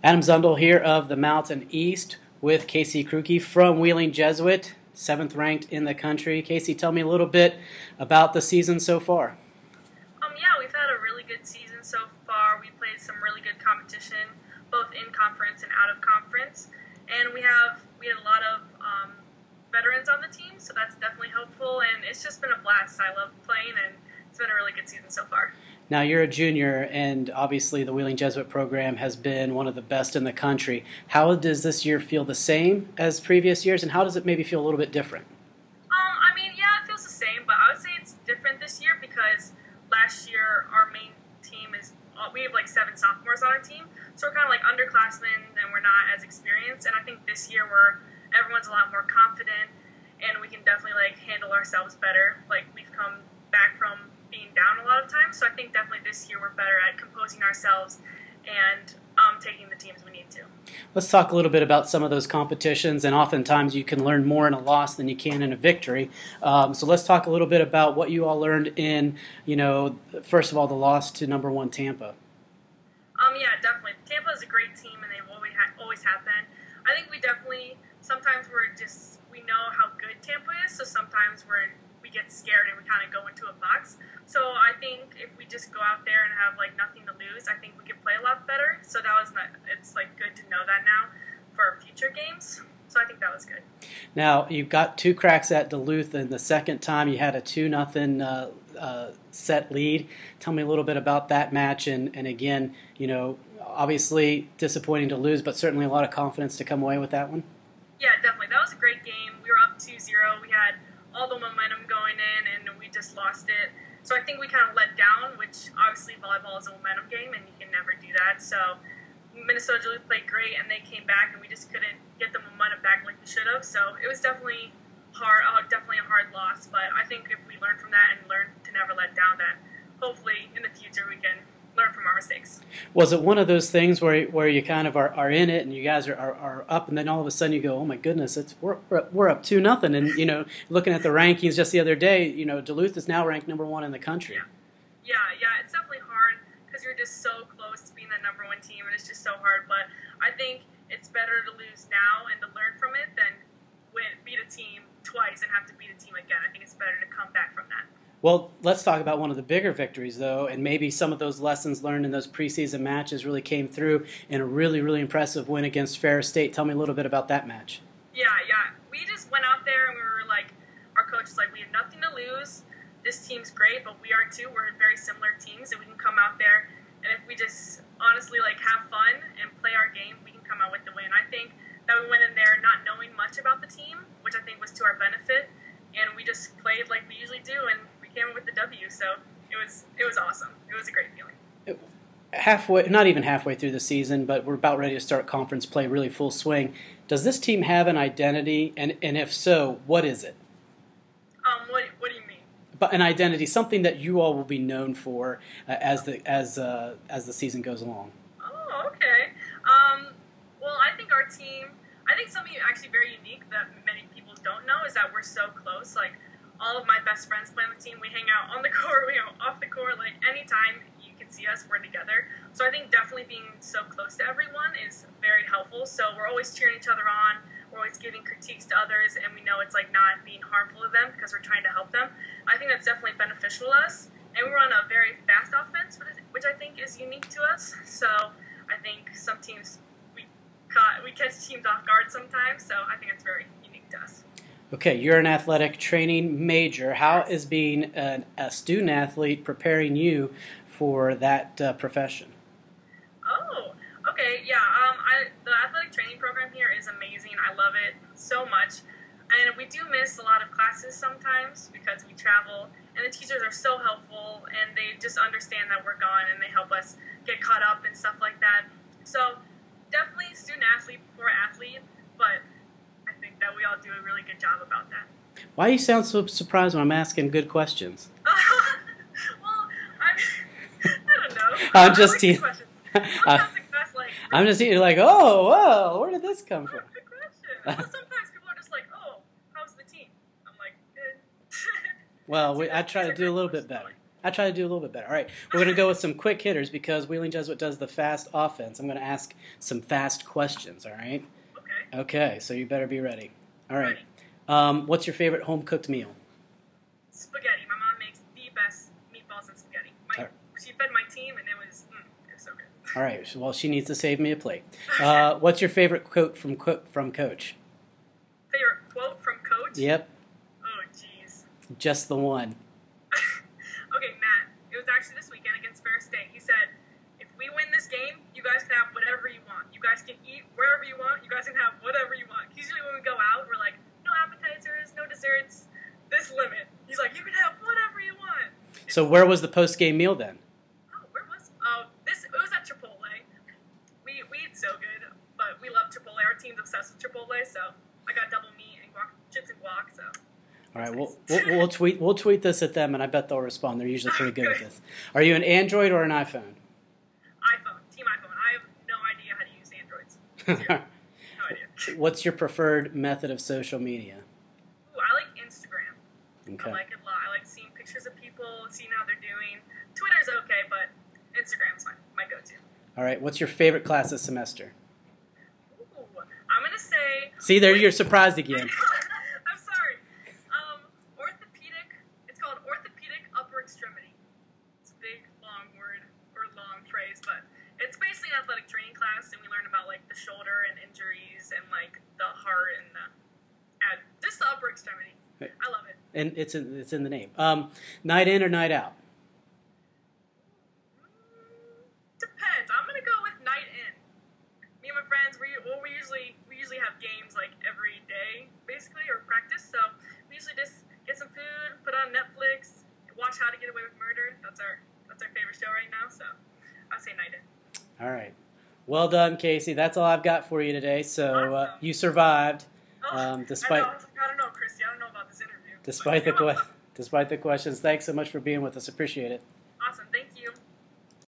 Adam Zundel here of the Mountain East with Kayce Krucki from Wheeling Jesuit, 7th ranked in the country. Kayce, tell me a little bit about the season so far. Yeah, we've had a really good season so far. We played some really good competition, both in conference and out of conference, and we had a lot of veterans on the team, so that's definitely helpful. And it's just been a blast. I love playing, and it's been a really good season so far. Now, you're a junior, and obviously the Wheeling Jesuit program has been one of the best in the country. How does this year feel the same as previous years, and how does it maybe feel a little bit different? Yeah, it feels the same, but I would say it's different this year because last year our main team we have like 7 sophomores on our team, so we're kind of like underclassmen and we're not as experienced. And I think this year everyone's a lot more confident, and we can definitely like handle ourselves better. Like we've come back from being down a lot of times, so I think definitely this year we're better at composing ourselves and taking the teams we need to. Let's talk a little bit about some of those competitions, and oftentimes you can learn more in a loss than you can in a victory. So let's talk a little bit about what you all learned in, first of all, the loss to #1 Tampa. Yeah, definitely. Tampa is a great team, and they always have been. I think sometimes we know how good Tampa is, so sometimes we get scared and we kind of go into a box. So I think if we just go out there and have like nothing to lose, I think we could play a lot better. So it's like good to know that now for future games. So I think that was good. Now, you've got 2 cracks at Duluth, and the second time you had a 2-0 set lead. Tell me a little bit about that match, and again, obviously disappointing to lose, but certainly a lot of confidence to come away with that one. Yeah, definitely. That was a great game. We were up 2-0. We had all the momentum going in, and we just lost it. So I think we kind of let down, which obviously volleyball is a momentum game, and you can never do that. So Minnesota Duluth played great, and they came back, and we just couldn't get the momentum back like we should have. So it was definitely definitely a hard loss. But I think if we learn from that and learn to never let down, then hopefully in the future we can learn from our mistakes. Was it one of those things where you kind of are in it and you guys are up, and then all of a sudden you go, oh my goodness, we're up 2-0, and looking at the rankings just the other day, Duluth is now ranked #1 in the country. Yeah, it's definitely hard because you're just so close to being that #1 team, and it's just so hard. But I think it's better to lose now and to learn from it than beat a team twice and have to beat a team again. I think it's better to come back from that. Well, let's talk about one of the bigger victories, though, and maybe some of those lessons learned in those preseason matches really came through in a really, really impressive win against Ferris State. Tell me a little bit about that match. Yeah. We just went out there and we were like, our coach was like, we have nothing to lose. This team's great, but we are too. We're very similar teams, and we can come out there, and if we just honestly like have fun and play our game, we can come out with the win. I think that we went in there not knowing much about the team, which I think was to our benefit, and we just played like we usually do, and we came with the W. So it was awesome. It was a great feeling. Not even halfway through the season, but we're about ready to start conference play, really full swing. Does this team have an identity, and if so, what is it? What do you mean? But an identity, something that you all will be known for as the season goes along. Oh, okay. Well, I think our team. I think something actually very unique that many people don't know is that we're so close. Like all of my best friends play on the team. We hang out on the court, we hang out off the court. Like anytime you can see us, we're together. So I think definitely being so close to everyone is very helpful. So we're always cheering each other on. We're always giving critiques to others, and we know it's like not being harmful to them because we're trying to help them. I think that's definitely beneficial to us. And we run a very fast offense, which I think is unique to us. So I think some teams we catch teams off guard sometimes. So I think it's very unique to us. Okay, you're an athletic training major. How is being a student athlete preparing you for that profession? Oh, okay, yeah. The athletic training program here is amazing. I love it so much. And we do miss a lot of classes sometimes because we travel, and the teachers are so helpful, and they just understand that we're gone, and they help us get caught up and stuff like that. So definitely student athlete before athlete, but I think that we all do a really good job about that. Why do you sound so surprised when I'm asking good questions? Well, I don't know. I'm just teasing. I'm just teasing. like, oh, well, where did this come from? Good question. Well, sometimes people are just like, oh, how's the team? I'm like, good. Well, I try to do a little bit better. I try to do a little bit better. All right, we're going to go with some quick hitters because Wheeling Jesuit does the fast offense. I'm going to ask some fast questions, all right? Okay. Okay, so you better be ready. All right. What's your favorite home-cooked meal? Spaghetti. My mom makes the best meatballs and spaghetti. She fed my team, and it was so good. All right, well, she needs to save me a plate. What's your favorite quote from Coach? Favorite quote from Coach? Yep. Oh, jeez. Just the one. Okay, Matt, it was actually this weekend against Fair State. He said, if we win this game, you guys can have whatever you want. You guys can eat wherever you want. You guys can have whatever you want. Usually when we go out, we're like, no appetizers, no desserts, this limit. He's like, you can have whatever you want. So where was the post-game meal then? Oh, where was it was at Chipotle. We eat so good, but we love Chipotle. Our team's obsessed with Chipotle, so I got double meat and guac, chips and guac, so. All right, we'll tweet this at them, and I bet they'll respond. They're usually pretty good with this. Are you an Android or an iPhone? iPhone, Team iPhone. I have no idea how to use Androids. Zero. No idea. What's your preferred method of social media? Ooh, I like Instagram. Okay. I like it a lot. I like seeing pictures of people, seeing how they're doing. Twitter's okay, but Instagram's my go-to. All right, what's your favorite class this semester? Ooh, I'm gonna say. See, there you're surprised again. I'm sorry. Orthopedic. It's called orthopedic upper extremity. It's a big, long word or long phrase, but it's basically an athletic training class, and we learn about like the shoulder and injuries and like the heart and just the upper extremity. I love it. And it's in the name. Night in or night out? Depends. I'm gonna go with night in. Me and my friends, we usually have games like every day, basically, or practice. So we usually just get some food, put on Netflix, watch How to Get Away with Murder. That's our favorite show right now. So I'd say night in. All right. Well done, Kayce. That's all I've got for you today. So Awesome. you survived, despite. I don't know, Christy. I don't know about this interview. Despite the questions. Thanks so much for being with us. Appreciate it. Awesome. Thank you.